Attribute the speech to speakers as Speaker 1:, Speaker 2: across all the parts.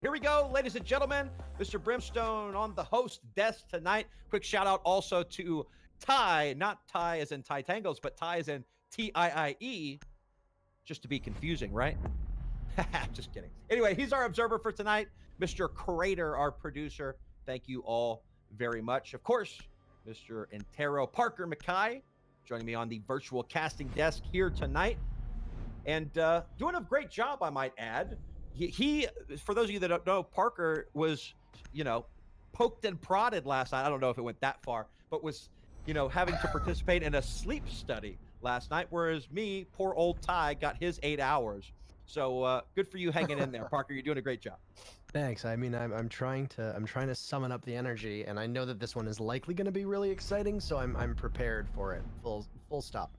Speaker 1: Here we go, ladies and gentlemen. Mr. Brimstone on the host desk tonight. Quick shout out also to Ty, not Ty as in Ty Tangles, but Ty as in TIIE, just to be confusing, right? Just kidding. Anyway, he's our observer for tonight. Mr. Crater, our producer. Thank you all very much. Of course, Mr. Intero Parker Mackay joining me on the virtual casting desk here tonight. And doing a great job, I might add. He, for those of you that don't know, Parker was, poked and prodded last night. I don't know if it went that far, but was, having to participate in a sleep study last night, whereas me, poor old Ty, got his 8 hours. So good for you hanging in there, Parker. You're doing a great job.
Speaker 2: Thanks. I mean, I'm trying to summon up the energy, and I know that this one is likely going to be really exciting, so I'm prepared for it. Full stop.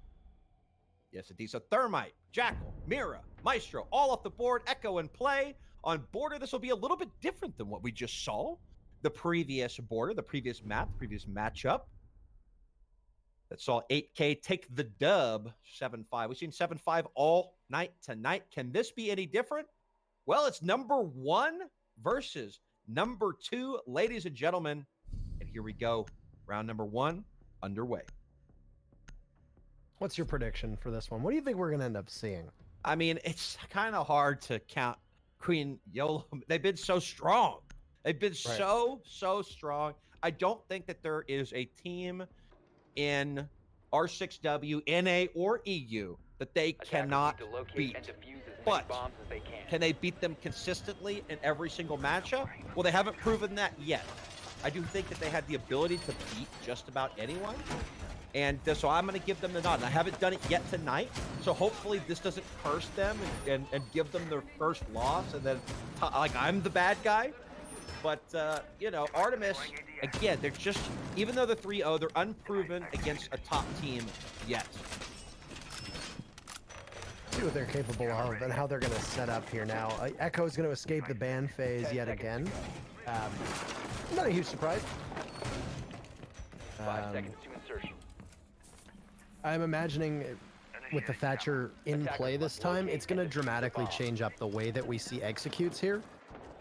Speaker 1: Yes, indeed. So Thermite, Jackal, Mira, Maestro, all off the board. Echo in play. On border, this will be a little bit different than what we just saw. The previous border, the previous map, the previous matchup. That saw 8K take the dub, 7-5. We've seen 7-5 all night tonight. Can this be any different? Well, it's number 1 versus number 2, ladies and gentlemen. And here we go. Round number 1 underway.
Speaker 2: What's your prediction for this one? What do you think we're going to end up seeing?
Speaker 1: I mean, it's kind of hard to count Queen Yolo. They've been so strong. They've been so strong. I don't think that there is a team in R6W, NA, or EU that they cannot beat. But can they beat them consistently in every single matchup? Well, they haven't proven that yet. I do think that they had the ability to beat just about anyone. And so I'm going to give them the nod. And I haven't done it yet tonight, so hopefully this doesn't curse them and give them their first loss, and then like I'm the bad guy. But Artemis, again, they're just, even though they're 3-0, they're unproven against a top team yet.
Speaker 2: See what they're capable of and how they're going to set up here now. Echo's going to escape the ban phase yet again. Not a huge surprise.
Speaker 3: 5 seconds to insertion.
Speaker 2: I'm imagining with the Thatcher in play this time, it's going to dramatically change up the way that we see executes here.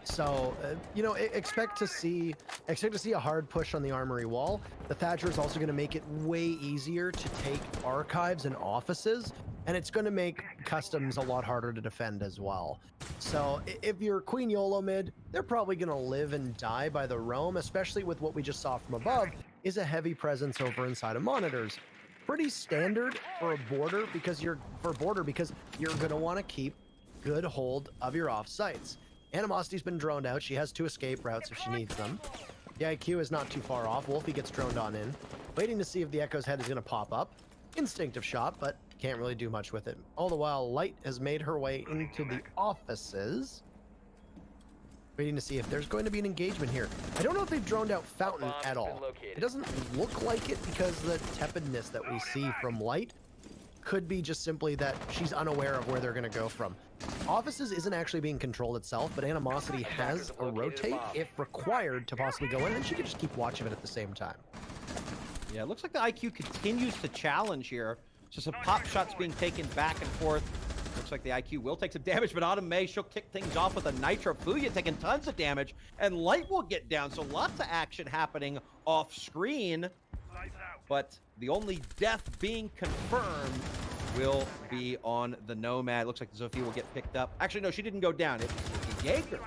Speaker 2: So, expect to see a hard push on the armory wall. The Thatcher is also going to make it way easier to take archives and offices, and it's going to make customs a lot harder to defend as well. So, if you're Queen Yolo mid, they're probably going to live and die by the roam, especially with what we just saw from above, is a heavy presence over inside of monitors. Pretty standard for a border because you're going to want to keep good hold of your off sites. Animosity's been droned out. She has 2 escape routes if she needs them. The IQ is not too far off. Wolfie gets droned on in. Waiting to see if the Echo's head is going to pop up. Instinctive shot, but can't really do much with it. All the while, Light has made her way into the offices. Waiting to see if there's going to be an engagement here. I don't know if they've droned out Fountain at all. It doesn't look like it because the tepidness that we see from Light could be just simply that she's unaware of where they're going to go from. Offices isn't actually being controlled itself, but Animosity has a rotate if required to possibly go in, and she could just keep watch of it at the same time.
Speaker 1: Yeah, it looks like the IQ continues to challenge here. So some pop shots being taken back and forth. Looks like the IQ will take some damage, but Autumn May, she'll kick things off with a Nitro. Fuya taking tons of damage, and Light will get down. So lots of action happening off screen. But the only death being confirmed will be on the Nomad. Looks like Zofia will get picked up. Actually, no, she didn't go down. It's Jaeger,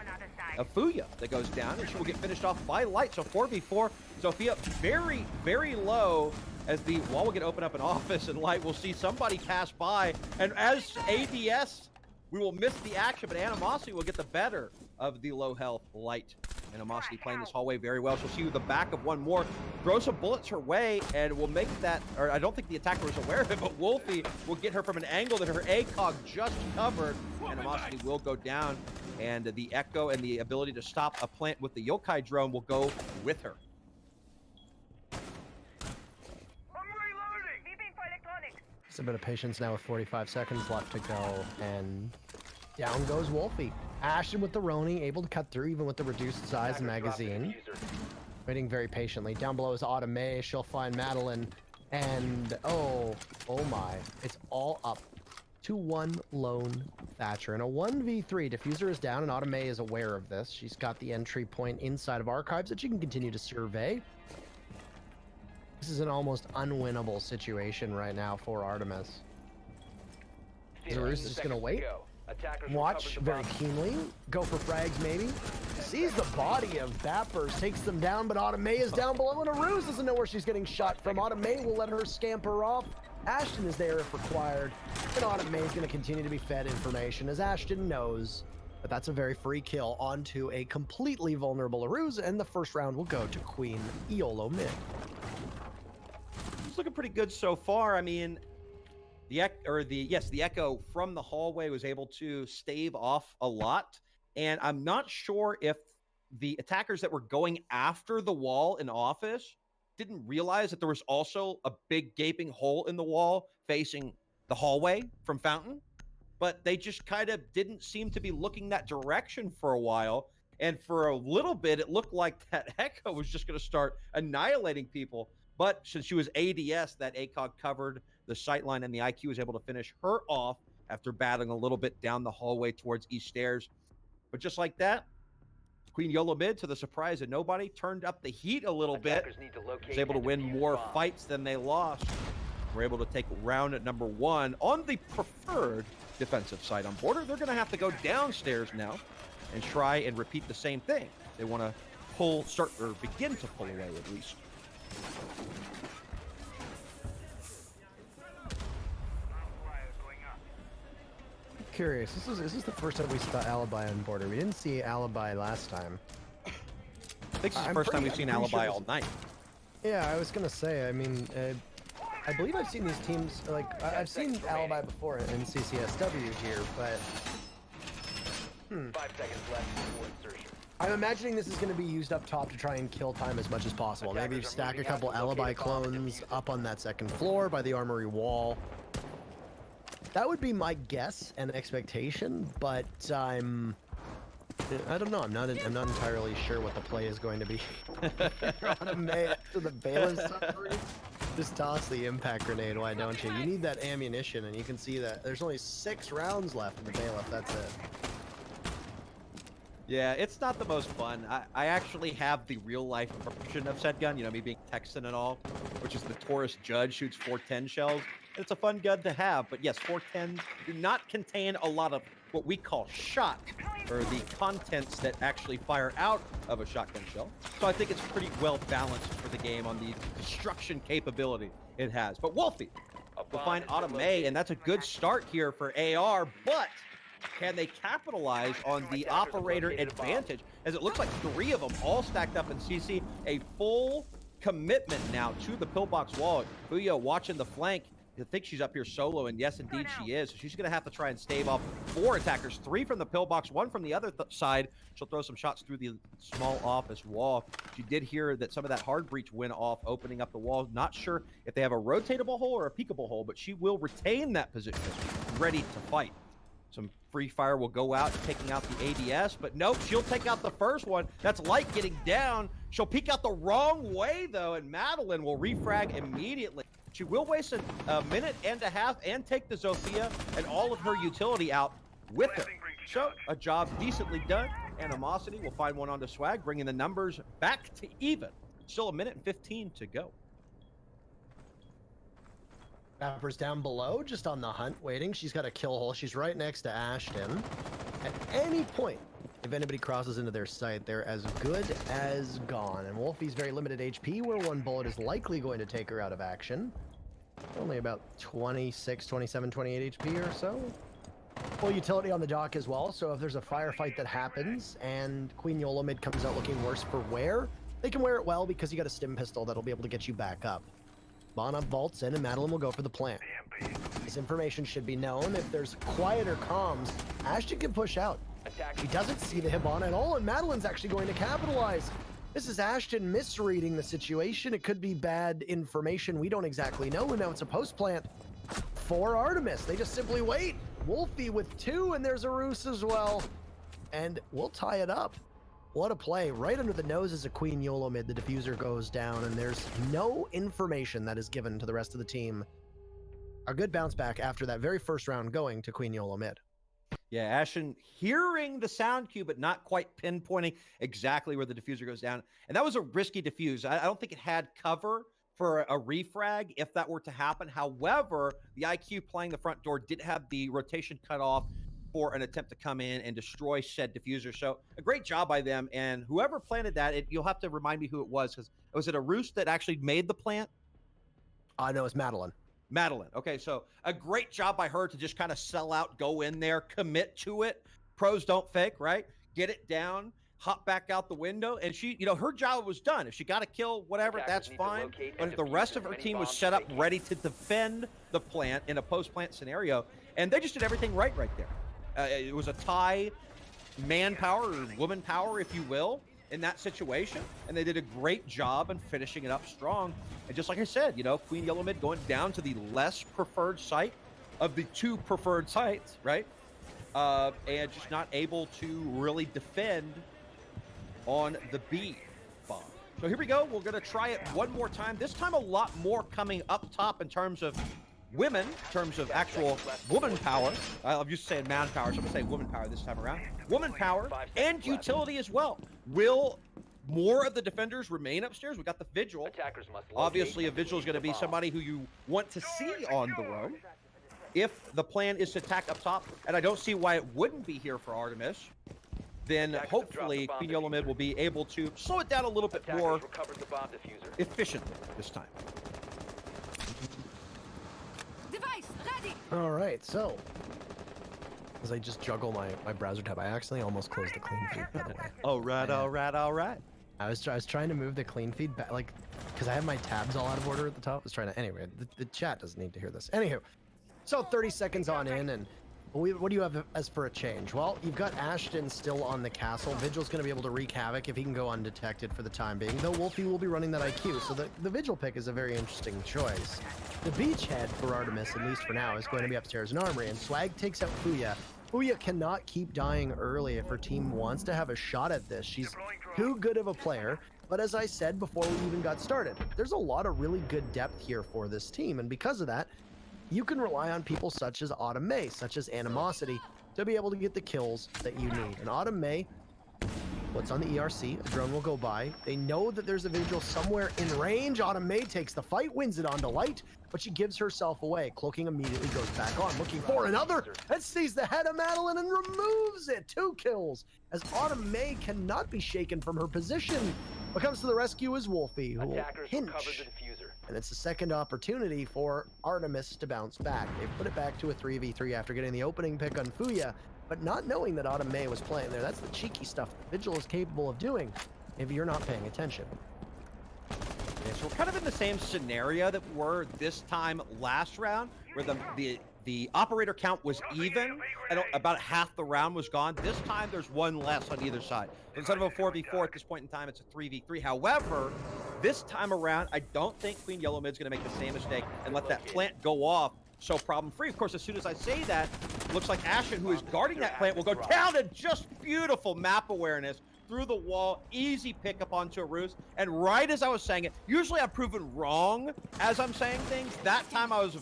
Speaker 1: a Fuya that goes down, and she will get finished off by Light. So 4v4. Zofia very, very low as the wall will get open up in office, and Light will see somebody pass by. And as ADS, we will miss the action, but Animosity will get the better of the low health Light. Animosity playing this hallway very well. She'll see the back of one more, throw some bullets her way, and will make that, or I don't think the attacker was aware of it, but Wolfie will get her from an angle that her ACOG just covered. Animosity will go down, and the Echo and the ability to stop a plant with the Yokai drone will go with her.
Speaker 2: Just a bit of patience now with 45 seconds left to go, and down goes Wolfie. Ashton with the Roni, able to cut through even with the reduced size magazine. Waiting very patiently. Down below is Autumn May. She'll find Madeline, and oh my, it's all up. to one lone Thatcher. And a 1v3, Diffuser is down, and Autumn is aware of this. She's got the entry point inside of Archives that she can continue to survey. This is an almost unwinnable situation right now for Artemis. Zaruz is just going to wait, watch very keenly, go for frags maybe. Sees the body of Bappers, takes them down, but Autumn is down below, and Aruz doesn't know where she's getting shot from. Autumn will let her scamper off. Ashton is there if required, and Autumn is going to continue to be fed information, as Ashton knows. But that's a very free kill onto a completely vulnerable Aruz, and the first round will go to Queen Yolo mid.
Speaker 1: It's looking pretty good so far. I mean, the Echo from the hallway was able to stave off a lot, and I'm not sure if the attackers that were going after the wall in office didn't realize that there was also a big gaping hole in the wall facing the hallway from Fountain, but they just kind of didn't seem to be looking that direction for a while. And for a little bit, it looked like that Echo was just going to start annihilating people. But since she was ADS, that ACOG covered the sightline, and the IQ was able to finish her off after battling a little bit down the hallway towards East Stairs. But just like that, Queen Yolo mid, to the surprise of nobody, turned up the heat a little bit. Was able to win more fights than they lost. We're able to take round at number 1 on the preferred defensive side on border. They're going to have to go downstairs now and try and repeat the same thing. They want to begin to pull away at least.
Speaker 2: Curious. This is the first time we saw Alibi on border. We didn't see Alibi last time.
Speaker 1: I think this is the first time we've seen Alibi all night.
Speaker 2: Yeah, I was gonna say. I mean, I believe I've seen these teams. Like I've seen Alibi before in CCSW here, but
Speaker 3: 5 seconds left before insertion.
Speaker 2: I'm imagining this is going to be used up top to try and kill time as much as possible. Maybe stack a couple Alibi clones up on that second floor by the armory wall. That would be my guess and expectation, but I don't know. I'm not entirely sure what the play is going to be. To the bailiff suffering. Just toss the impact grenade, why don't you? You need that ammunition, and you can see that there's only 6 rounds left in the bailiff. That's it.
Speaker 1: Yeah, it's not the most fun. I actually have the real-life version of said gun, you know, me being Texan and all, which is the Taurus Judge, shoots 410 shells. It's a fun gun to have, but yes, 410s do not contain a lot of what we call shot, or the contents that actually fire out of a shotgun shell. So I think it's pretty well balanced for the game on the destruction capability it has. But Wolfie will find Autumn May, and that's a good start here for AR, but can they capitalize on the operator advantage, as it looks like 3 of them all stacked up in CC? A full commitment now to the pillbox wall. Fuya watching the flank. I think she's up here solo, and yes, indeed she is. So she's going to have to try and stave off 4 attackers, 3 from the pillbox, 1 from the other side. She'll throw some shots through the small office wall. She did hear that some of that hard breach went off, opening up the wall. Not sure if they have a rotatable hole or a peekable hole, but she will retain that position, ready to fight. Some free fire will go out, taking out the ADS, but nope, she'll take out the first one. That's Light getting down. She'll peek out the wrong way, though, and Madeline will refrag immediately. She will waste a minute and a half and take the Zofia and all of her utility out with her. So, a job decently done. Animosity will find one onto Swag, bringing the numbers back to even. Still a minute and 15 to go.
Speaker 2: Bapper's down below, just on the hunt, waiting. She's got a kill hole. She's right next to Ashton. At any point, if anybody crosses into their sight, they're as good as gone. And Wolfie's very limited HP, where 1 bullet is likely going to take her out of action. Only about 26, 27, 28 HP or so. Full utility on the dock as well, so if there's a firefight that happens and Queen Yolo mid comes out looking worse for wear, they can wear it well because you got a stim pistol that'll be able to get you back up. Bana vaults in, and Madeline will go for the plant. This information should be known. If there's quieter comms, Ashton can push out. He doesn't see the Hibana at all, and Madeline's actually going to capitalize. This is Ashton misreading the situation. It could be bad information. We don't exactly know, and now it's a post plant for Artemis. They just simply wait. Wolfie with 2, and there's a Roos as well. And we'll tie it up. What a play. Right under the nose is a Queen Yolo mid. The diffuser goes down, and there's no information that is given to the rest of the team. a good bounce back after that very first round going to Queen Yolo mid.
Speaker 1: Yeah, Ashen hearing the sound cue, but not quite pinpointing exactly where the diffuser goes down. And that was a risky defuse. I don't think it had cover for a refrag if that were to happen. However, the IQ playing the front door did have the rotation cut off for an attempt to come in and destroy said diffuser. So a great job by them. And whoever planted that, you'll have to remind me who it was, because was it a Roost that actually made the plant?
Speaker 2: No, it's Madeline.
Speaker 1: Madeline. Okay, so a great job by her to just kind of sell out, go in there, commit to it. Pros don't fake, right? Get it down, hop back out the window, and she, her job was done. If she got a kill, whatever, that's fine. But if the rest of her team was set up ready to defend the plant in a post-plant scenario, and they just did everything right there. It was a tie manpower or woman power, if you will, in that situation, and they did a great job in finishing it up strong. And just like I said, Queen Yellow Mid going down to the less preferred site of the two preferred sites, right? And just not able to really defend on the B bomb. So here we go. We're going to try it one more time. This time a lot more coming up top in terms of women, in terms of actual woman power. I'm used to saying manpower, so I'm going to say woman power this time around. Woman power and utility as well. Will more of the defenders remain upstairs? We got the Vigil. Obviously, a Vigil is going to be somebody who you want to see on the roam if the plan is to attack up top, and I don't see why it wouldn't be here for Artemis. Then hopefully Queen Yellow Mid will be able to slow it down a little bit more efficiently this time.
Speaker 2: All right, so as I just juggle my browser tab, I accidentally almost closed the clean feed, by the way.
Speaker 1: All right.
Speaker 2: I was trying to move the clean feed back, because I have my tabs all out of order at the top. I was trying to, anyway, the chat doesn't need to hear this. Anywho, so 30 seconds on in, and what do you have as for a change? Well, you've got Ashton still on the castle. Vigil's going to be able to wreak havoc if he can go undetected for the time being, though Wolfie will be running that IQ, so the Vigil pick is a very interesting choice. The beachhead for Artemis, at least for now, is going to be upstairs in Armory, and Swag takes out Fuya. Fuya cannot keep dying early if her team wants to have a shot at this. She's too good of a player, but as I said before we even got started, there's a lot of really good depth here for this team, and because of that, you can rely on people such as Autumn May, such as Animosity, to be able to get the kills that you need. And Autumn May, what's on the ERC, a drone will go by. They know that there's a Vigil somewhere in range. Autumn May takes the fight, wins it onto Light, but she gives herself away. Cloaking immediately goes back on, looking for another, and sees the head of Madeline and removes it. 2 kills, as Autumn May cannot be shaken from her position. What comes to the rescue is Wolfie, who will hinge. And it's a second opportunity for Artemis to bounce back. They've put it back to a 3v3 after getting the opening pick on Fuya, but not knowing that Autumn May was playing there. That's the cheeky stuff that Vigil is capable of doing if you're not paying attention.
Speaker 1: Yeah, so we're kind of in the same scenario that we were this time last round, where the operator count was even, and about half the round was gone. This time there's one less on either side. So instead of a 4v4 at this point in time, it's a 3v3. However, this time around, I don't think Queen Yellow Mid's going to make the same mistake and let that plant go off so problem-free. Of course, as soon as I say that, looks like Ashen, who is guarding that plant, will go down, and just beautiful map awareness through the wall, easy pickup onto a roost. And right as I was saying it, usually I'm proven wrong as I'm saying things. That time I was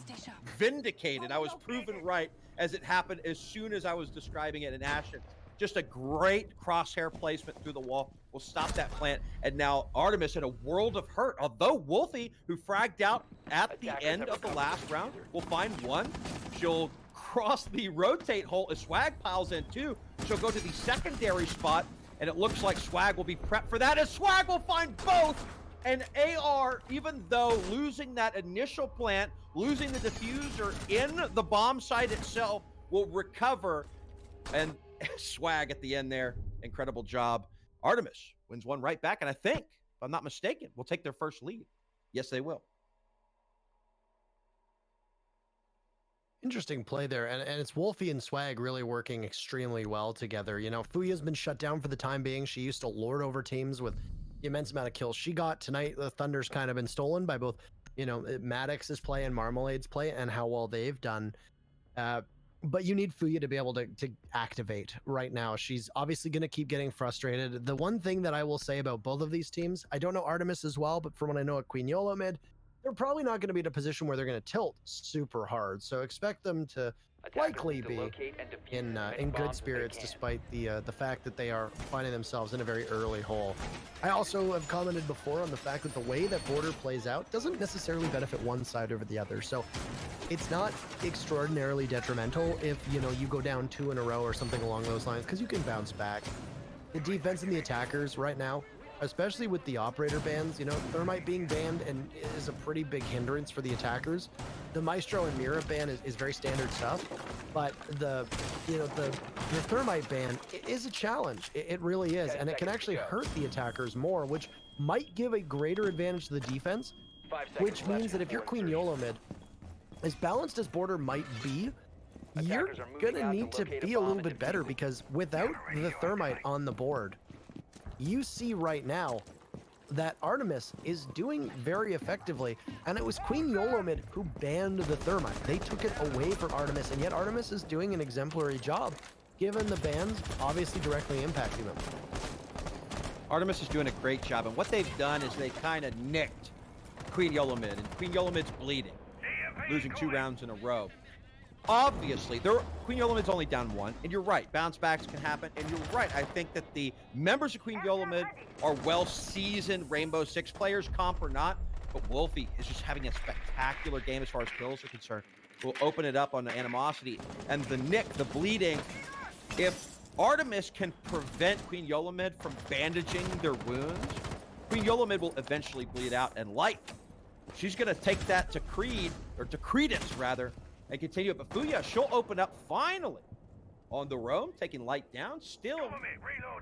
Speaker 1: vindicated. I was proven right as it happened as soon as I was describing it in Ashen. Just a great crosshair placement through the wall will stop that plant. And now Artemis in a world of hurt. Although Wolfie, who fragged out at the end of the last round, will find one. She'll cross the rotate hole as Swag piles in too. She'll go to the secondary spot, and it looks like Swag will be prepped for that, as Swag will find both. And AR, even though losing that initial plant, losing the diffuser in the bomb site itself, will recover. And Swag at the end there, incredible job. Artemis wins one right back, and I think, if I'm not mistaken, will take their first lead. Yes, they will.
Speaker 2: Interesting play there, and it's Wolfie and Swag really working extremely well together. Fuya's been shut down for the time being. She used to lord over teams with the immense amount of kills she got. Tonight, the Thunder's kind of been stolen by both, Maddox's play and Marmalade's play, and how well they've done. But you need Fuya to be able to activate right now. She's obviously going to keep getting frustrated. The one thing that I will say about both of these teams, I don't know Artemis as well, but from what I know at Queen Yolo mid, they're probably not going to be in a position where they're going to tilt super hard. So expect them to likely be in good spirits, despite the fact that they are finding themselves in a very early hole. I also have commented before on the fact that the way that border plays out doesn't necessarily benefit one side over the other. So it's not extraordinarily detrimental if, you know, you go down 2 in a row or something along those lines, because you can bounce back. The defense and the attackers right now, especially with the operator bans, you know, Thermite being banned and is a pretty big hindrance for the attackers. The Maestro and Mira ban is very standard stuff, but the Thermite ban is a challenge. It really is, and it can actually hurt the attackers more, which might give a greater advantage to the defense, which means that if you're Queen Yolo mid, as balanced as border might be, you're gonna need to be a little bit better, because without the Thermite on the board, you see right now that Artemis is doing very effectively, and it was Queen Yolo mid who banned the Thermite. They took it away from Artemis, and yet Artemis is doing an exemplary job, given the bans obviously directly impacting them.
Speaker 1: Artemis is doing a great job, and what they've done is they kind of nicked Queen Yolo mid, and Queen Yolo mid's bleeding, losing 2 rounds in a row. Obviously, Queen Yolo mid's only down 1, and you're right, bounce backs can happen, and you're right, I think that the members of Queen Yolo mid are well-seasoned Rainbow Six players, comp or not, but Wolfie is just having a spectacular game as far as kills are concerned. We'll open it up on the animosity, and the nick, the bleeding. If Artemis can prevent Queen Yolo mid from bandaging their wounds, Queen Yolo mid will eventually bleed out, and Light, she's going to take that to Creed, or to Credence, rather, and continue it. But Fuya, she'll open up finally on the roam, taking Light down. Still,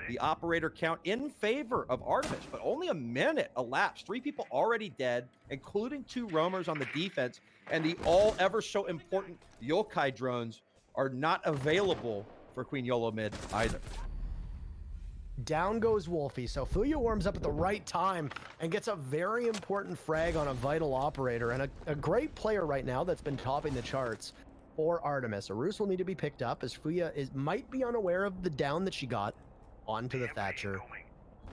Speaker 1: the operator count in favor of Artemis, but only a minute elapsed. 3 people already dead, including 2 roamers on the defense, and the all ever so important yokai drones are not available for Queen Yolo mid either.
Speaker 2: Down goes Wolfie, so Fuya warms up at the right time and gets a very important frag on a vital operator, and a great player right now that's been topping the charts for Artemis. A roost will need to be picked up, as Fuya might be unaware of the down that she got onto the Thatcher.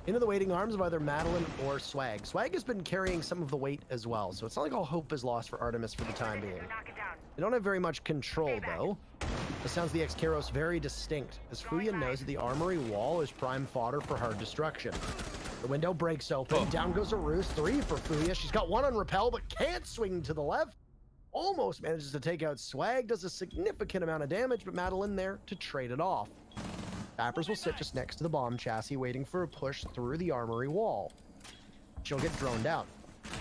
Speaker 2: Into the waiting arms of either Madeline or Swag. Swag has been carrying some of the weight as well, so it's not like all hope is lost for Artemis for the time being. They don't have very much control, though. This sounds the X-Keros very distinct, as Fuya knows that the armory wall is prime fodder for hard destruction. The window breaks open, down goes a roost, 3 for Fuya. She's got 1 on repel, but can't swing to the left. Almost manages to take out Swag, does a significant amount of damage, but Madeline there to trade it off. Bappers will sit just next to the bomb chassis, waiting for a push through the armory wall. She'll get droned out.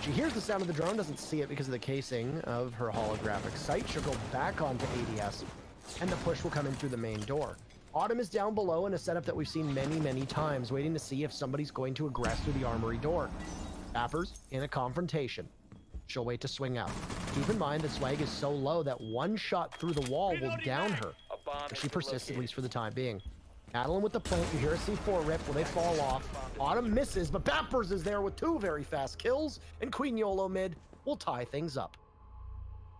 Speaker 2: She hears the sound of the drone, doesn't see it because of the casing of her holographic sight. She'll go back onto ADS, and the push will come in through the main door. Autumn is down below in a setup that we've seen many, many times, waiting to see if somebody's going to aggress through the armory door. Bappers in a confrontation. She'll wait to swing out. Keep in mind that Swag is so low that 1 shot through the wall will down her. She persists, at least for the time being. Madeline with the plant, you hear a C4 rip. Will they fall off? Autumn misses, but Bappers is there with 2 very fast kills, and Queen Yolo mid will tie things up.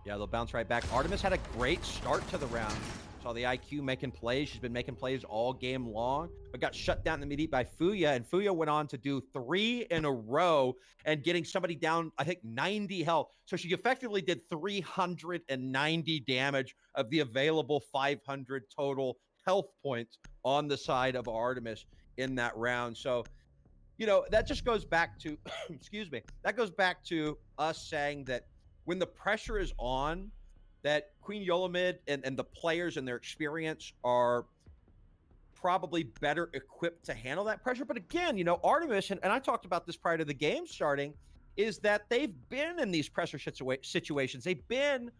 Speaker 1: Yeah, they'll bounce right back. Artemis had a great start to the round. Saw the IQ making plays. She's been making plays all game long, but got shut down in the mid-heat by Fuya, and Fuya went on to do 3 in a row and getting somebody down, I think, 90 health. So she effectively did 390 damage of the available 500 total health points on the side of Artemis in that round. So, you know, that just goes back to, excuse me, that goes back to us saying that when the pressure is on, that Queen Yolo mid and the players and their experience are probably better equipped to handle that pressure. But again, you know, Artemis, and I talked about this prior to the game starting, is that they've been in these pressure situations. They've been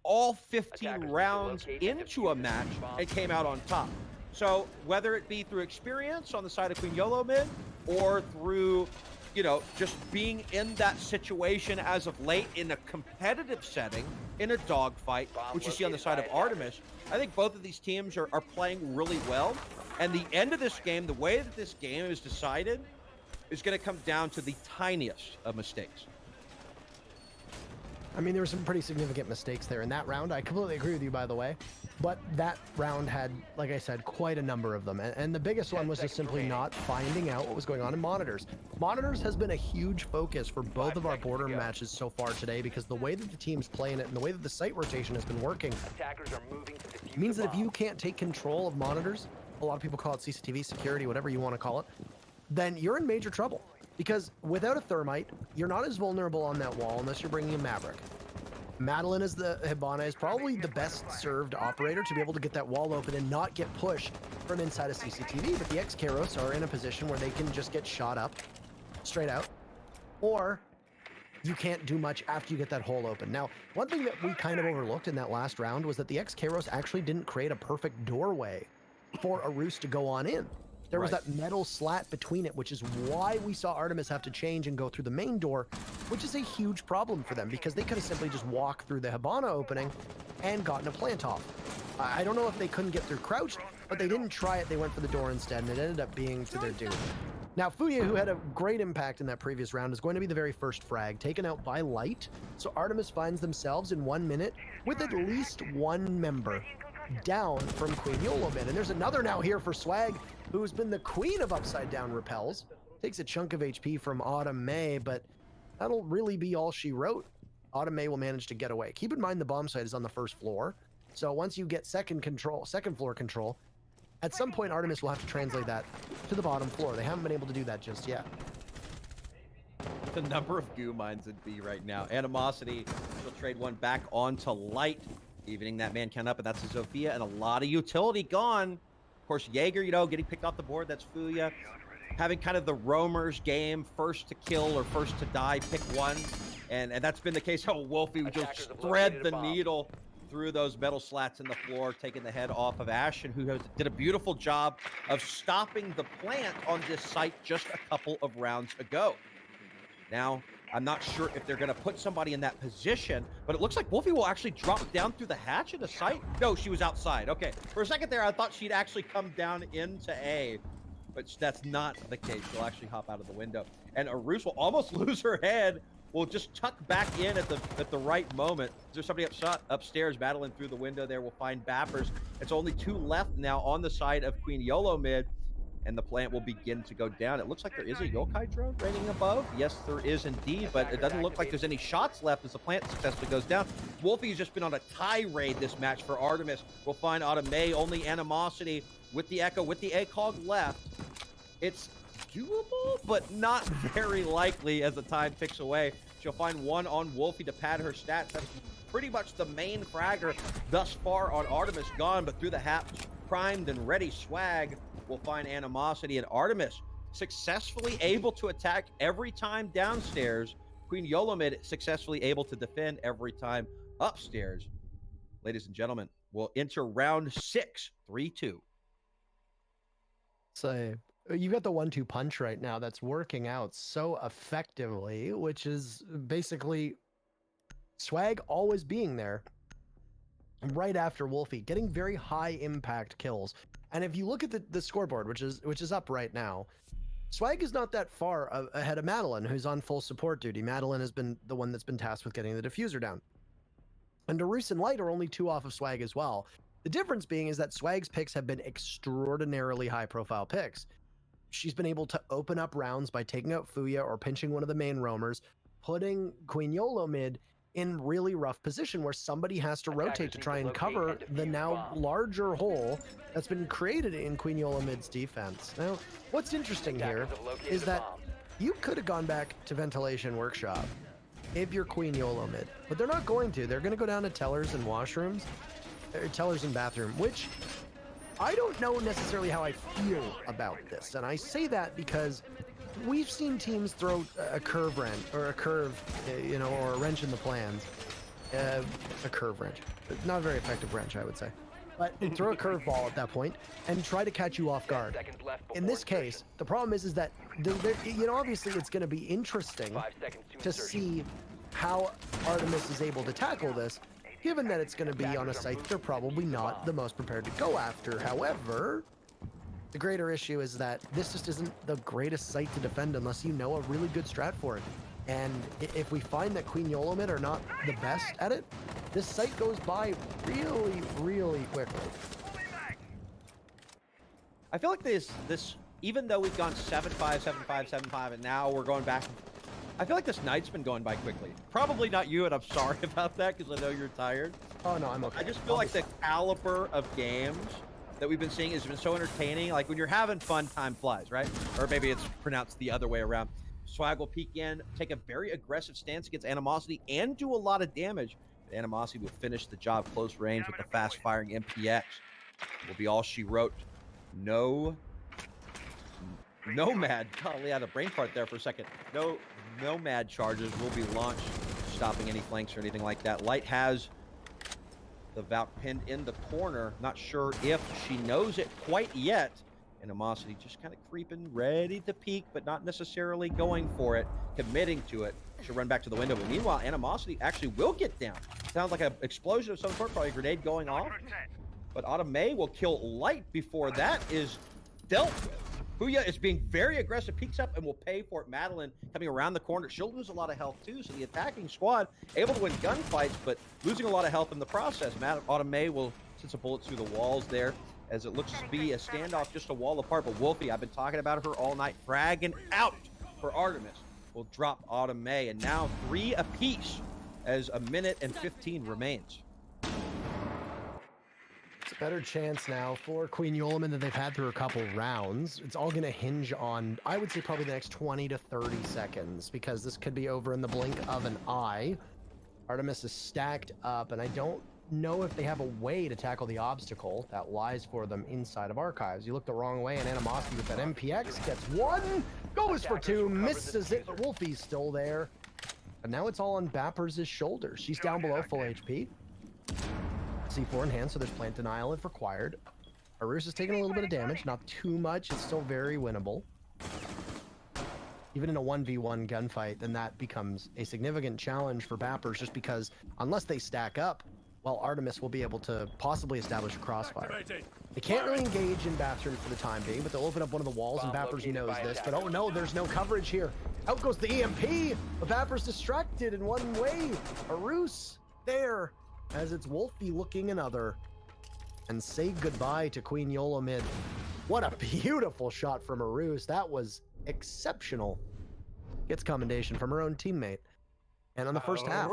Speaker 1: all 15 rounds into a match and came out on top. So whether it be through experience on the side of Queen Yolo mid or through, you know, just being in that situation as of late in a competitive setting, in a dogfight, which you see on the side of Artemis, I think both of these teams are playing really well. And the end of this game, the way that this game is decided, is going to come down to the tiniest of mistakes.
Speaker 2: I mean, there were some pretty significant mistakes there in that round. I completely agree with you, by the way. But that round had, like I said, quite a number of them. And the biggest one was just simply not finding out what was going on in monitors. Monitors has been a huge focus for both of our border matches so far today, because the way that the team's playing it and the way that the site rotation has been working means that if you can't take control of monitors, a lot of people call it CCTV, security, whatever you want to call it, then you're in major trouble. Because without a thermite, you're not as vulnerable on that wall unless you're bringing a Maverick. Madeline as the Hibana is probably the best served operator to be able to get that wall open and not get pushed from inside a CCTV, but the ex-Kairos are in a position where they can just get shot up straight out, or you can't do much after you get that hole open. Now, one thing that we kind of overlooked in that last round was that the ex-Kairos actually didn't create a perfect doorway for a Roost to go on in. There was that metal slat between it, which is why we saw Artemis have to change and go through the main door, which is a huge problem for them, because they could have simply just walked through the Hibana opening and gotten a plant off. I don't know if they couldn't get through crouched, but they didn't try it. They went for the door instead, and it ended up being to their doom. Now, Fuya, who had a great impact in that previous round, is going to be the very first frag, taken out by Light. So Artemis finds themselves in 1 minute with at least one member down from Queen Yolo mid. And there's another now here for Swag, who's been the queen of upside down repels. Takes a chunk of HP from Autumn May, but that'll really be all she wrote. Autumn May will manage to get away. Keep in mind the bomb site is on the first floor. So once you get second floor control, at some point Artemis will have to translate that to the bottom floor. They haven't been able to do that just yet.
Speaker 1: The number of goo mines in B right now. Animosity will trade one back onto Light, evening that man count up, and that's a Zofia, and a lot of utility gone. Of course, Jaeger, getting picked off the board, that's Fuya. Having kind of the roamers game, first to kill or first to die, pick one. And that's been the case. Oh, Wolfie would just thread the needle through those metal slats in the floor, taking the head off of Ashton, who did a beautiful job of stopping the plant on this site just a couple of rounds ago. Now, I'm not sure if they're going to put somebody in that position, but it looks like Wolfie will actually drop down through the hatch in the site. No, she was outside. Okay. For a second there, I thought she'd actually come down into A, but that's not the case. She'll actually hop out of the window. And Arus will almost lose her head. Will just tuck back in at the right moment. There's somebody upstairs battling through the window there. We'll find Bappers. It's only 2 left now on the side of Queen Yolo mid, and the plant will begin to go down. It looks like there is a yokai drone raining above. Yes, there is indeed, but it doesn't look like there's any shots left as the plant successfully goes down. Wolfie's just been on a tirade this match for Artemis. We'll find Autumn May, only Animosity with the Echo, with the ACOG left. It's doable, but not very likely as the time ticks away. She'll find one on Wolfie to pad her stats. That's pretty much the main fragger thus far on Artemis gone, but through the hatch, primed and ready Swag will find Animosity, and Artemis successfully able to attack every time downstairs. Queen Yolomid successfully able to defend every time upstairs. Ladies and gentlemen, we'll enter round 6, 3-2.
Speaker 2: So you've got the 1-2 punch right now that's working out so effectively, which is basically Swag always being there right after Wolfie, getting very high impact kills. And if you look at the scoreboard, which is up right now, Swag is not that far ahead of Madeline, who's on full support duty. Madeline has been the one that's been tasked with getting the diffuser down. And Arus and Light are only 2 off of Swag as well. The difference being is that Swag's picks have been extraordinarily high profile picks. She's been able to open up rounds by taking out Fuya or pinching one of the main roamers, putting Queen Yolo mid in really rough position where somebody has to rotate to try and cover the now larger hole that's been created in Queen Yolo mid's defense. Now, what's interesting here is that you could have gone back to Ventilation Workshop if you're Queen Yolo mid, but they're not going to. They're going to go down to Tellers and Washrooms, or Tellers and Bathroom, which I don't know necessarily how I feel about this. And I say that because we've seen teams throw a curve wrench, or a curve, or a wrench in the plans. A curve wrench. Not a very effective wrench, I would say. But throw a curveball at that point and try to catch you off guard. In this case, the problem is that, obviously it's going to be interesting to see how Artemis is able to tackle this, given that it's going to be on a site they're probably not the most prepared to go after. However, the greater issue is that this just isn't the greatest site to defend unless you know a really good strat for it. And if we find that Queen Yolo mid are not the best at it, this site goes by really, really quickly.
Speaker 1: I feel like this even though we've gone 7-5, 7-5, 7-5, and now we're going back, I feel like this night's been going by quickly. Probably not you, and I'm sorry about that because I know you're tired.
Speaker 2: Oh no, I'm okay.
Speaker 1: I just feel like the caliber of games that we've been seeing has been so entertaining. Like when you're having fun, time flies, right? Or maybe it's pronounced the other way around. Swag will peek in, take a very aggressive stance against Animosity, and do a lot of damage. But Animosity will finish the job close range with the fast-firing MPX. Will be all she wrote. No Nomad. Golly, I had a brain fart there for a second. No Nomad charges will be launched, stopping any flanks or anything like that. Light has the Valk pinned in the corner. Not sure if she knows it quite yet. Animosity just kind of creeping, ready to peek, but not necessarily going for it, committing to it. She'll run back to the window. But meanwhile, Animosity actually will get down. Sounds like an explosion of some sort, probably a grenade going off. But Autumn May will kill Light before that is dealt with. Fuya is being very aggressive, peeks up, and will pay for it. Madeline coming around the corner. She'll lose a lot of health, too, so the attacking squad able to win gunfights, but losing a lot of health in the process. Autumn May will send some bullets through the walls there, as it looks to be a standoff just a wall apart. But Wolfie, I've been talking about her all night, fragging out for Artemis. Will drop Autumn May, and now 3 apiece as a minute and 15 remains.
Speaker 2: It's a better chance now for Queen Yoloman than they've had through a couple rounds. It's all going to hinge on, I would say, probably the next 20 to 30 seconds, because this could be over in the blink of an eye. Artemis is stacked up, and I don't know if they have a way to tackle the obstacle that lies for them inside of Archives. You look the wrong way, and Animosity with that MPX gets 1, goes for 2, misses it, but Wolfie's still there. And now it's all on Bappers' shoulders. She's down below full HP. C4 in hand, so there's plant denial if required. Arus is taking a little bit of damage, not too much. It's still very winnable. Even in a 1v1 gunfight, then that becomes a significant challenge for Bappers, just because unless they stack up, well, Artemis will be able to possibly establish a crossfire. They can't really engage in bathroom for the time being, but they'll open up one of the walls, and Bappers knows this. But oh no, there's no coverage here. Out goes the EMP, but Bappers distracted in one way. Arus there, as it's Wolfie looking another. And say goodbye to Queen Yolo mid. What a beautiful shot from Arus. That was exceptional. Gets commendation from her own teammate. And on the first half,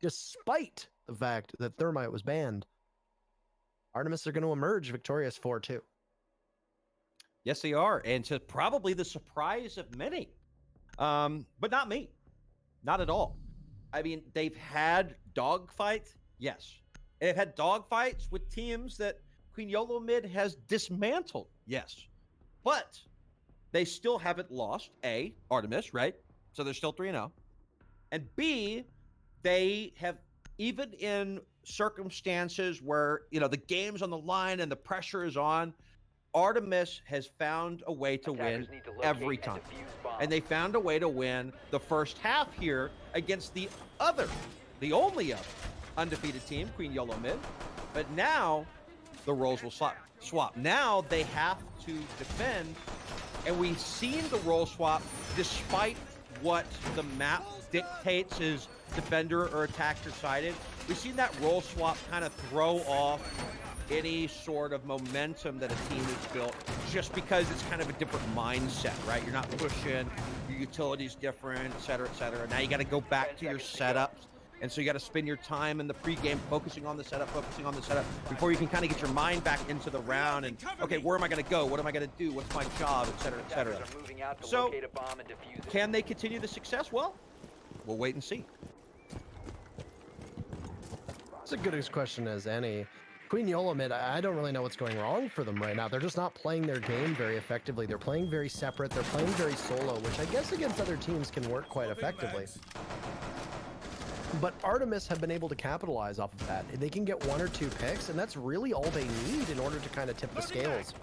Speaker 2: despite the fact that Thermite was banned, Artemis are going to emerge victorious 4-2.
Speaker 1: Yes, they are. And to probably the surprise of many. But not me. Not at all. I mean, they've had dogfights. Yes. They've had dogfights with teams that Queen Yolo mid has dismantled. Yes. But they still haven't lost, A, Artemis, right? So they're still 3-0. And B, they have, even in circumstances where, you know, the game's on the line and the pressure is on, Artemis has found a way to win every time. And they found a way to win the first half here against the only other undefeated team, Queen Yolo mid. But now the roles will swap. Now they have to defend, and we've seen the role swap despite what the map dictates is defender or attacker sided. We've seen that role swap kind of throw off any sort of momentum that a team has built, just because it's kind of a different mindset, right? You're not pushing, your utility's different, et cetera, et cetera. Now you got to go back to your setups. And so you got to spend your time in the pregame focusing on the setup, before you can kind of get your mind back into the round and, okay, where am I going to go? What am I going to do? What's my job, et cetera, et cetera. So can they continue the success? Well, we'll wait and see.
Speaker 2: It's a good question as any. Queen Yolo mid, I don't really know what's going wrong for them right now. They're just not playing their game very effectively. They're playing very separate. They're playing very solo, which I guess against other teams can work quite effectively. But Artemis have been able to capitalize off of that. They can get 1 or 2 picks, and that's really all they need in order to kind of tip the scales.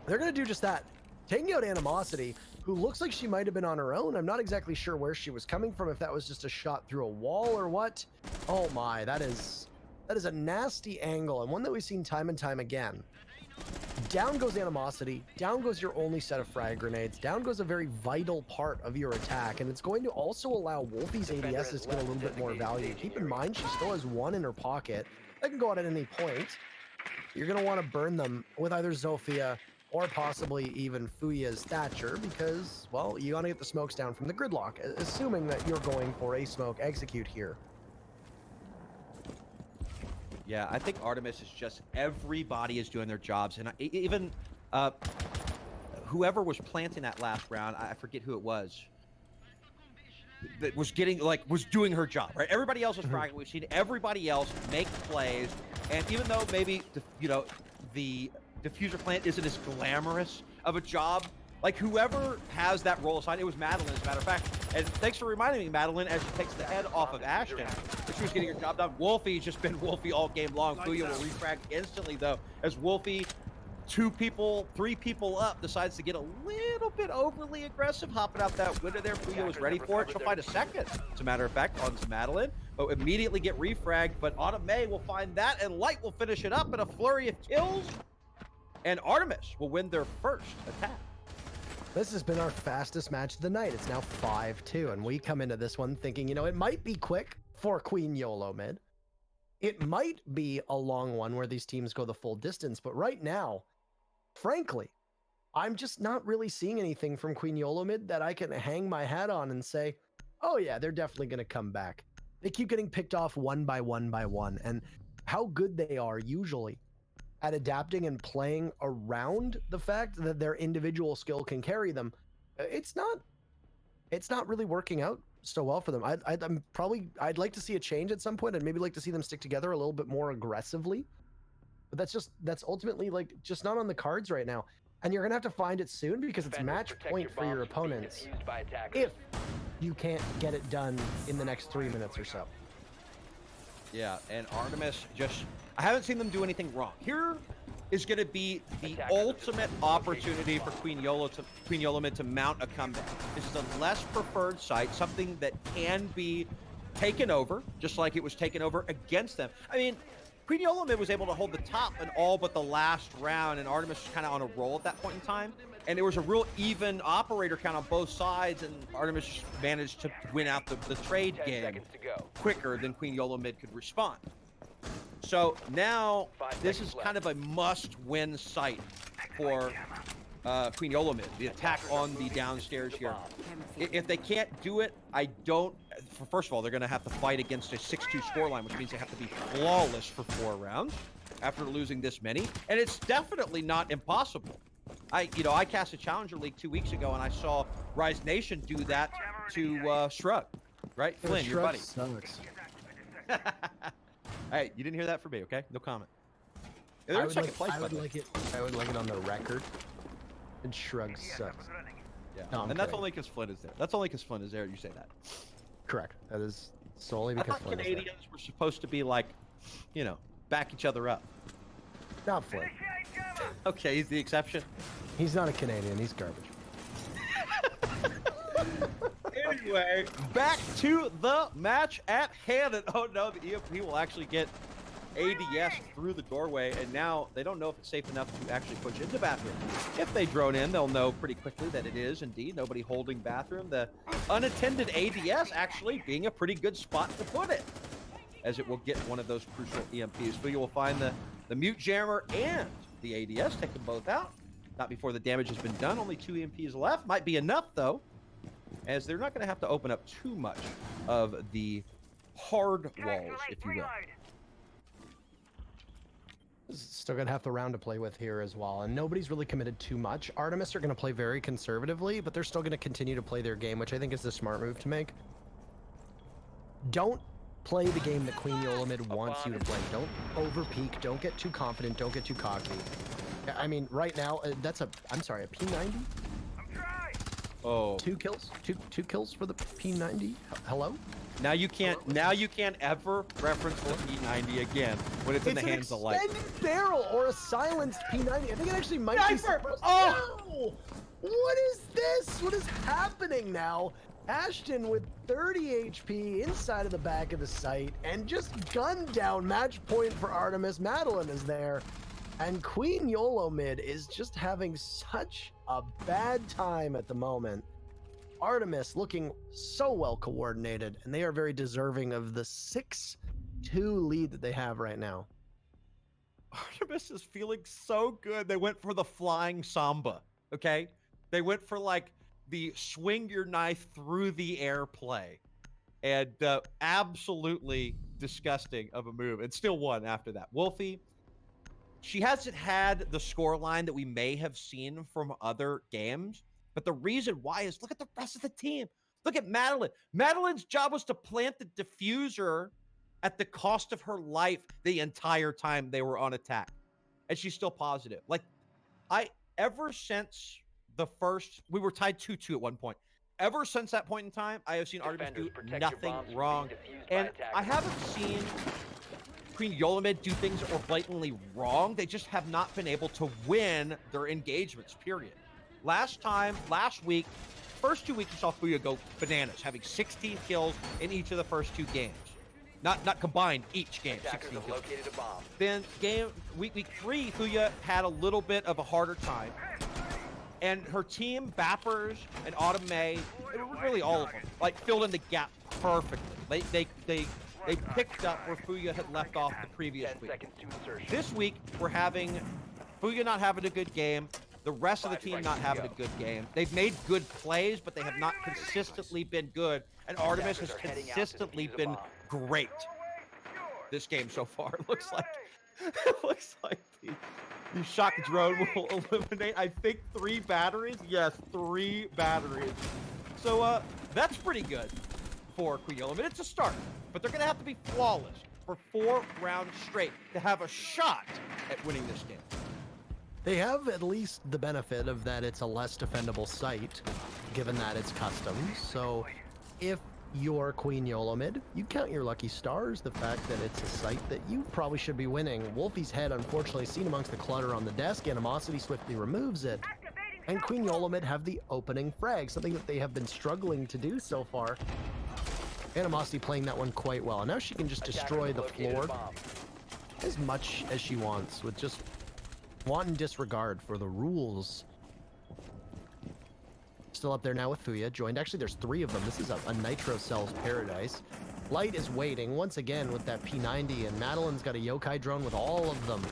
Speaker 2: They're going to do just that. Taking out Animosity, who looks like she might have been on her own. I'm not exactly sure where she was coming from, if that was just a shot through a wall or what. Oh my, that is a nasty angle, and one that we've seen time and time again. down goes Animosity, down goes your only set of frag grenades, down goes a very vital part of your attack, and it's going to also allow Wolfie's ADSs to get a little bit more value. Keep in mind, she still has one in her pocket. That can go out at any point. You're going to want to burn them with either Zofia or possibly even Fuya's Thatcher because, well, you want to get the smokes down from the gridlock, assuming that you're going for a smoke execute here.
Speaker 1: Yeah, I think Artemis is just, everybody is doing their jobs, and even whoever was planting that last round, I forget who it was, that was getting, like, was doing her job, right? Everybody else was fragging. We've seen everybody else make plays, and even though maybe, you know, the diffuser plant isn't as glamorous of a job, like, whoever has that role assigned, it was Madeline, as a matter of fact. And thanks for reminding me, Madeline, as she takes the head off of Ashton, that she was getting her job done. Wolfie's just been Wolfie all game long. Fuya will refrag instantly, though, as Wolfie, 3 people up, decides to get a little bit overly aggressive, hopping out that window there. Fuya was ready for it. She'll find a second, as a matter of fact, on Madeline, but immediately get refragged. But Autumn May will find that, and Light will finish it up in a flurry of kills, and Artemis will win their first attack.
Speaker 2: This has been our fastest match of the night. It's now 5-2, and we come into this one thinking, you know, it might be quick for Queen Yolo mid. It might be a long one where these teams go the full distance, but right now, frankly, I'm just not really seeing anything from Queen Yolo mid that I can hang my hat on and say, oh yeah, they're definitely going to come back. They keep getting picked off one by one, and how good they are usually at adapting and playing around the fact that their individual skill can carry them, it's not really working out so well for them. I'd like to see a change at some point, and maybe like to see them stick together a little bit more aggressively. But that's ultimately like just not on the cards right now. And you're gonna have to find it soon because it's match point for your opponents if you can't get it done in the next 3 minutes or so.
Speaker 1: Yeah, and Artemis just, I haven't seen them do anything wrong. Here is going to be the ultimate opportunity for Queen Yolo mid to mount a comeback. This is a less preferred site, something that can be taken over, just like it was taken over against them. I mean, Queen Yolo mid was able to hold the top in all but the last round, and Artemis was kind of on a roll at that point in time. And there was a real even operator count on both sides, and Artemis managed to win out the trade game quicker than Queen Yolo mid could respond. So now this is kind of a must-win site for Queen Yolo mid, the attack on the downstairs here. If they can't do it, first of all, they're going to have to fight against a 6-2 scoreline, which means they have to be flawless for 4 rounds after losing this many. And it's definitely not impossible. I cast a Challenger League 2 weeks ago, and I saw Rise Nation do that to Shrug, right? Flynn, your buddy.
Speaker 2: Sucks.
Speaker 1: Hey, you didn't hear that from me, okay? No comment. Yeah,
Speaker 2: I would like it on the record. And Shrug sucks.
Speaker 1: Yeah,
Speaker 2: no,
Speaker 1: and that's only because Flynn is there. That's only because Flynn is there. You say that.
Speaker 2: Correct. That is solely because Flynn is there.
Speaker 1: Canadians were supposed to be like, you know, back each other up.
Speaker 2: Not Flynn.
Speaker 1: Okay, he's the exception.
Speaker 2: He's not a Canadian. He's garbage.
Speaker 1: Anyway, back to the match at hand. And oh no, the EMP will actually get ADS through the doorway, and now they don't know if it's safe enough to actually push into bathroom. If they drone in, they'll know pretty quickly that it is indeed nobody holding bathroom. The unattended ADS actually being a pretty good spot to put it, as it will get one of those crucial EMPs. So you will find the mute jammer and the ADS, take them both out. Not before the damage has been done. Only 2 EMPs left. Might be enough though, as they're not going to have to open up too much of the hard walls, if you will.
Speaker 2: Still gonna have the round to play with here as well, and nobody's really committed too much. Artemis are gonna play very conservatively, but they're still gonna continue to play their game, which I think is the smart move to make. Don't play the game that Queen Yolo mid wants you to play. Don't over peak, don't get too confident, don't get too cocky. I mean, right now, that's a P90?
Speaker 1: Oh.
Speaker 2: 2 kills? Two kills for the P90? Hello?
Speaker 1: Now you can't ever reference the P90 again when it's in the hands of Light.
Speaker 2: It's an extended barrel or a silenced P90. I think it actually might be supposed to.
Speaker 1: Oh!
Speaker 2: What is this? What is happening now? Ashton with 30 HP inside of the back of the site and just gunned down. Match point for Artemis. Madeline is there. And Queen Yolo mid is just having such a bad time at the moment. Artemis looking so well coordinated, and they are very deserving of the 6-2 lead that they have right now.
Speaker 1: Artemis is feeling so good. They went for the flying samba, okay? They went for like the swing your knife through the air play. And absolutely disgusting of a move. And still won after that. Wolfie, she hasn't had the score line that we may have seen from other games. But the reason why is look at the rest of the team. Look at Madeline. Madeline's job was to plant the diffuser at the cost of her life the entire time they were on attack. And she's still positive. Like, ever since the first, we were tied 2-2 at one point. Ever since that point in time, I have seen Artemis do nothing wrong. And I haven't seen Queen Yolomid do things that were blatantly wrong. They just have not been able to win their engagements, period. Last week, first 2 weeks, you saw Fuya go bananas, having 16 kills in each of the first 2 games. Not combined, each game, 16 kills. Then week 3, Fuya had a little bit of a harder time. And her team, Bappers and Autumn May, really all of them, like filled in the gap perfectly. They picked up where Fuya had left off the previous week. This week, we're having Fuya not having a good game, the rest of the team not having a good game. They've made good plays, but they have not consistently been good. And Artemis has consistently been great this game so far. It looks like the shock drone will eliminate, I think, 3 batteries. Yes, 3 batteries. So that's pretty good for Queen Yolo. I mean, it's a start, but they're going to have to be flawless for 4 rounds straight to have a shot at winning this game.
Speaker 2: They have at least the benefit of that it's a less defendable site, given that it's custom. So if you're Queen Yolomid, you count your lucky stars, the fact that it's a site that you probably should be winning. Wolfie's head, unfortunately, seen amongst the clutter on the desk. Animosity swiftly removes it. And Queen Yolomid have the opening frag, something that they have been struggling to do so far. Animosity playing that one quite well. And now she can just destroy the floor as much as she wants with just wanton disregard for the rules. Still up there now with Fuya, joined. Actually, there's 3 of them. This is a Nitro Cells paradise. Light is waiting once again with that P90, and Madeline's got a yokai drone with all of them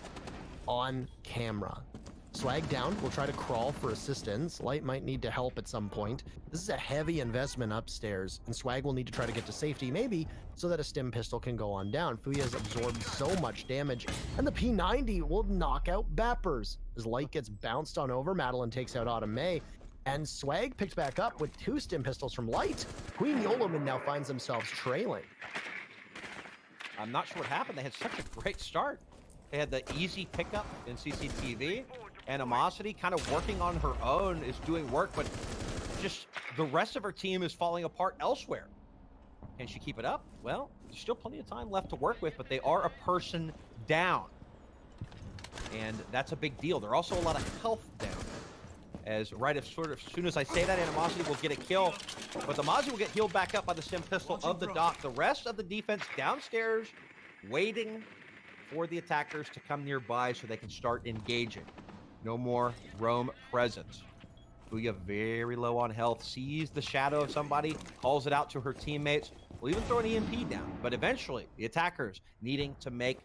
Speaker 2: on camera. Swag down, will try to crawl for assistance. Light might need to help at some point. This is a heavy investment upstairs, and Swag will need to try to get to safety, maybe so that a stim pistol can go on down. Fuya has absorbed so much damage, and the P90 will knock out Bappers. As Light gets bounced on over, Madeline takes out Autumn May, and Swag picked back up with 2 stim pistols from Light. Queen Yolomid now finds themselves trailing.
Speaker 1: I'm not sure what happened. They had such a great start. They had the easy pickup in CCTV. Animosity kind of working on her own is doing work, but just the rest of her team is falling apart elsewhere. Can she keep it up? Well, there's still plenty of time left to work with, but they are a person down. And that's a big deal. There are also a lot of health down. As soon as I say that, Animosity will get a kill, but the Mozzie will get healed back up by the stim pistol of the Doc. The rest of the defense downstairs waiting for the attackers to come nearby so they can start engaging. No more roam presence. Fuya very low on health, sees the shadow of somebody, calls it out to her teammates, will even throw an EMP down. But eventually, the attackers needing to make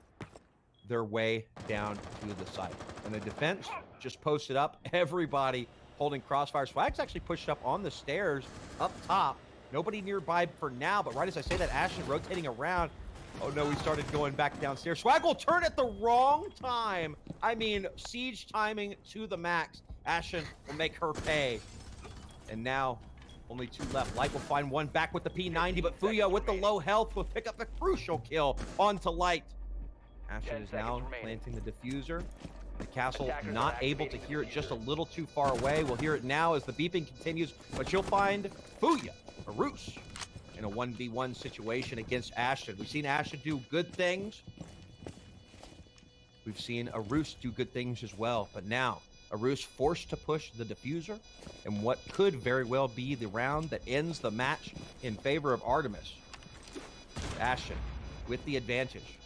Speaker 1: their way down to the site. And the defense just posted up, everybody holding crossfire. Swag's actually pushed up on the stairs up top. Nobody nearby for now, but right as I say that, Ashton rotating around. Oh no, we started going back downstairs. Swag will turn at the wrong time. I mean, siege timing to the max. Ashen will make her pay. And now, only 2 left. Light will find one back with the P90, but Fuya with the low health will pick up a crucial kill onto Light. Ashen is now planting the diffuser. The castle not able to hear it, just a little too far away. We'll hear it now as the beeping continues, but you'll find Fuya, a Roos, in a 1v1 situation against Ashton. We've seen Ashton do good things. We've seen a Roos do good things as well, but now a Roos forced to push the diffuser in what could very well be the round that ends the match in favor of Artemis. Ashton with the advantage.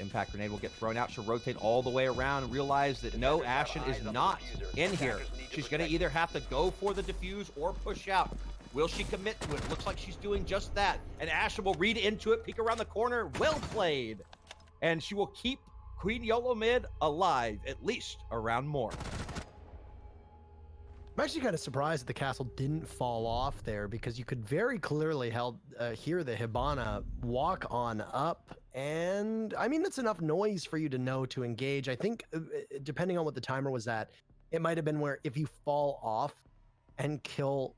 Speaker 1: Impact grenade will get thrown out. She'll rotate all the way around and realize that no, Ashen is not in here. She's going to either have to go for the defuse or push out. Will she commit to it? Looks like she's doing just that. And Ashen will read into it, peek around the corner. Well played. And she will keep Queen Yolo mid alive, at least a round more.
Speaker 2: I'm actually kind of surprised that the castle didn't fall off there, because you could very clearly hear the Hibana walk on up. And I mean, that's enough noise for you to know to engage. I think depending on what the timer was at, it might have been where if you fall off and kill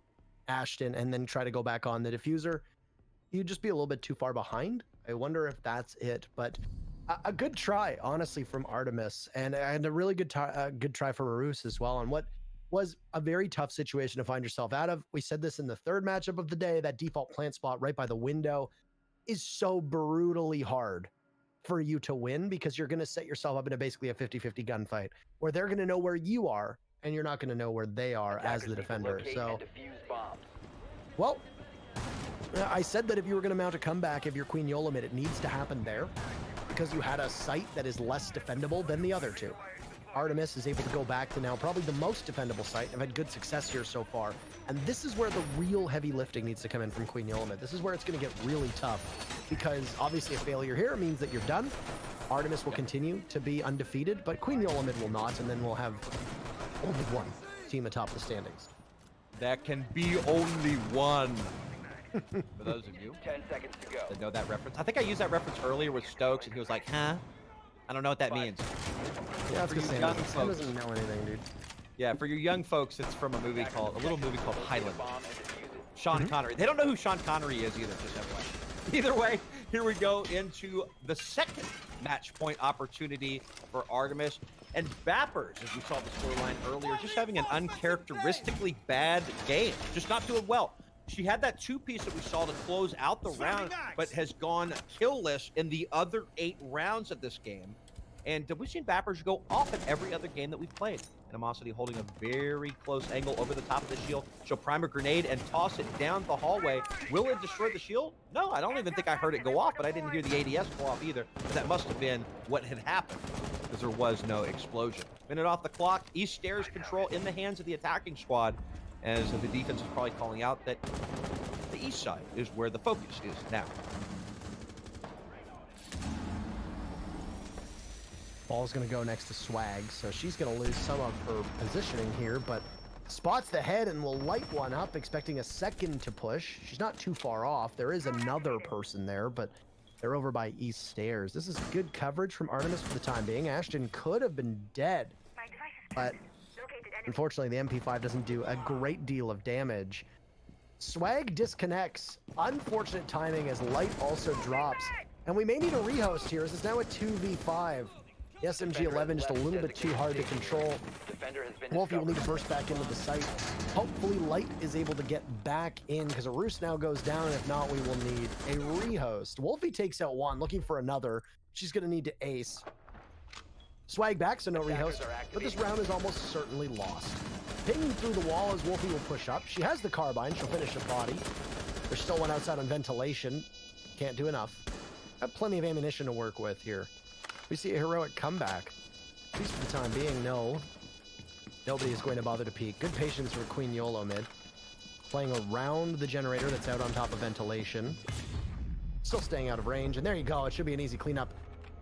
Speaker 2: Ashton and then try to go back on the diffuser, you'd just be a little bit too far behind. I wonder if that's it, but a good try, honestly, from Artemis, and a really good try for Marus as well on what was a very tough situation to find yourself out of. We said this in the third matchup of the day, that default plant spot right by the window is so brutally hard for you to win, because you're going to set yourself up in basically a 50-50 gunfight where they're going to know where you are and you're not going to know where they are as the defender. So, well, I said that if you were going to mount a comeback, if you're Queen Yolo mid, it needs to happen there, because you had a site that is less defendable than the other two. Artemis is able to go back to now probably the most defendable site. I've had good success here so far. And this is where the real heavy lifting needs to come in from Queen Yolo mid. This is where it's going to get really tough, because obviously a failure here means that you're done. Artemis will continue to be undefeated, but Queen Yolo mid will not, and then we'll have only one team atop the standings.
Speaker 1: That can be only one. For those of you
Speaker 3: 10 seconds to go.
Speaker 1: that know that reference. I think I used that reference earlier with Stokes, and he was like, huh? I don't know what that means.
Speaker 2: Yeah, that's
Speaker 1: For you
Speaker 2: because
Speaker 1: young
Speaker 2: Sam
Speaker 1: folks.
Speaker 2: doesn't know anything, dude.
Speaker 1: Yeah, for your young folks, it's from a little movie called Highland. Sean Connery. They don't know who Sean Connery is either, just FYI. Either way, here we go into the second match point opportunity for Artemis. And Bappers, as we saw the scoreline earlier, just having an uncharacteristically bad game. Just not doing well. She had that two-piece that we saw to close out the round, but has gone killless in the other 8 rounds of this game. And we've seen Bappers go off in every other game that we've played. Animosity holding a very close angle over the top of the shield. She'll prime a grenade and toss it down the hallway. Will it destroy the shield? No, I don't even think I heard it go off, but I didn't hear the ADS go off either. But that must have been what had happened, because there was no explosion. Minute off the clock. East Stairs control in the hands of the attacking squad, as the defense is probably calling out that the east side is where the focus is now.
Speaker 2: Ball's going to go next to Swag, so she's going to lose some of her positioning here, but spots the head and will light one up, expecting a second to push. She's not too far off. There is another person there, but they're over by East Stairs. This is good coverage from Artemis for the time being. Ashton could have been dead, but unfortunately the MP5 doesn't do a great deal of damage. Swag disconnects. Unfortunate timing as light also drops, and we may need a rehost here as it's now a 2v5. The SMG-11 just a little bit too hard to control. Wolfie will need to burst back into the site. Hopefully Light is able to get back in, because a roost now goes down, and if not, we will need a rehost. Wolfie takes out one, looking for another. She's going to need to ace. Swag back, so no rehost, but this round is almost certainly lost. Pinging through the wall as Wolfie will push up. She has the carbine, she'll finish a body. There's still one outside on ventilation. Can't do enough. Got plenty of ammunition to work with here. We see a heroic comeback. At least for the time being, no. Nobody is going to bother to peek. Good patience for Queen Yolo mid. Playing around the generator that's out on top of ventilation. Still staying out of range, and there you go. It should be an easy cleanup,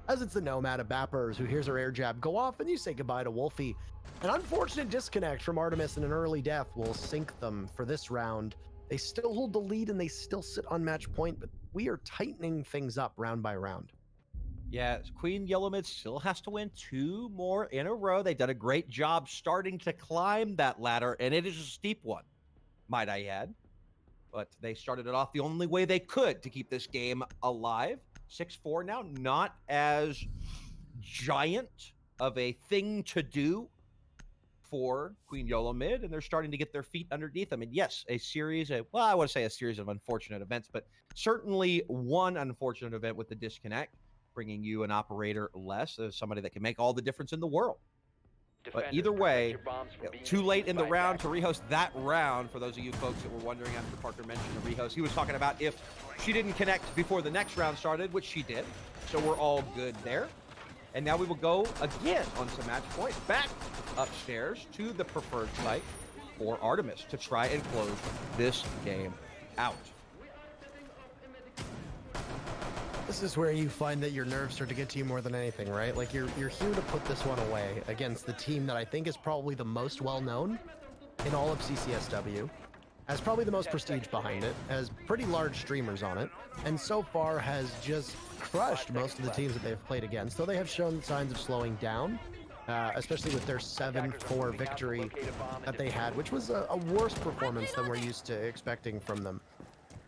Speaker 2: as it's the Nomad of Bappers who hears her air jab go off, and you say goodbye to Wolfie. An unfortunate disconnect from Artemis and an early death will sink them for this round. They still hold the lead and they still sit on match point, but we are tightening things up round by round.
Speaker 1: Yeah, Queen Yolo mid still has to win 2 more in a row. They've done a great job starting to climb that ladder, and it is a steep one, might I add. But they started it off the only way they could to keep this game alive. 6-4 now, not as giant of a thing to do for Queen Yolo mid, and they're starting to get their feet underneath them. And yes, a series of, well, I want to say a series of unfortunate events, but certainly one unfortunate event with the disconnect, bringing you an operator less, somebody that can make all the difference in the world. But either way, too late in the round to rehost that round. For those of you folks that were wondering after Parker mentioned the rehost, he was talking about if she didn't connect before the next round started, which she did. So we're all good there. And now we will go again on some match point back upstairs to the preferred site for Artemis to try and close this game out.
Speaker 2: This is where you find that your nerves start to get to you more than anything, right? Like you're here to put this one away against the team that I think is probably the most well-known in all of CCSW, has probably the most prestige behind it, has pretty large streamers on it, and so far has just crushed most of the teams that they've played against, though they have shown signs of slowing down, especially with their 7-4 victory that they had, which was a worse performance than we're used to expecting from them.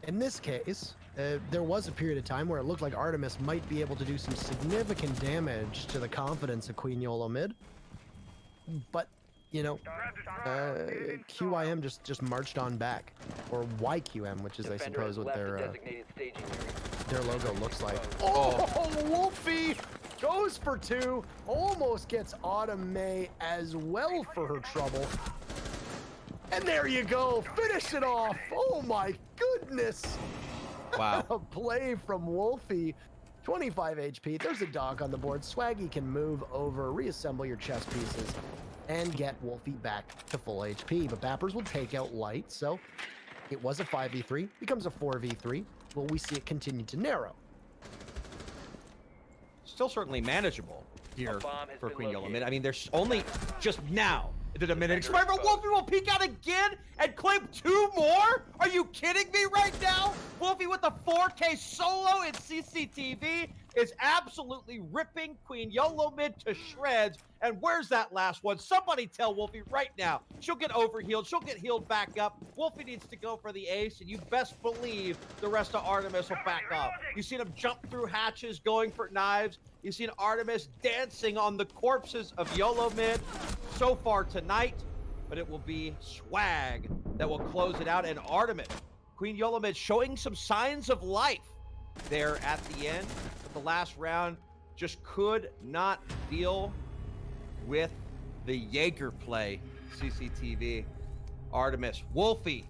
Speaker 2: In this case, there was a period of time where it looked like Artemis might be able to do some significant damage to the confidence of Queen Yolo mid. But, you know, QIM just marched on back. Or YQM, which is, I suppose, what their logo looks like. Oh, Wolfie goes for 2. Almost gets Autumn May as well for her trouble. And there you go, finish it off. Oh my goodness.
Speaker 1: Wow.
Speaker 2: A play from Wolfie. 25 HP, there's a dog on the board. Swaggy can move over, reassemble your chess pieces, and get Wolfie back to full HP. But Bappers will take out Light, so it was a 5v3, becomes a 4v3. Will we see it continue to narrow?
Speaker 1: Still certainly manageable here for Queen Yolo mid. I mean, there's only just now did a minute expire, but Wolfie will peek out again and claim 2 more? Are you kidding me right now? Wolfie with the 4K solo in CCTV is absolutely ripping Queen Yolo mid to shreds. And where's that last one? Somebody tell Wolfie right now. She'll get overhealed. She'll get healed back up. Wolfie needs to go for the ace, and you best believe the rest of Artemis will back up. You've seen him jump through hatches, going for knives. You've seen Artemis dancing on the corpses of Yolo mid so far tonight, but it will be Swag that will close it out. And Artemis, Queen Yolo mid, showing some signs of life there at the end. But the last round just could not deal with the Jaeger play. CCTV. Artemis, Wolfie,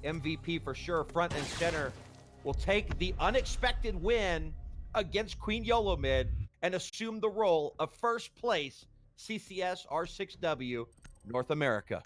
Speaker 1: MVP for sure, front and center, will take the unexpected win against Queen Yolo mid and assume the role of first place CCS R6W North America.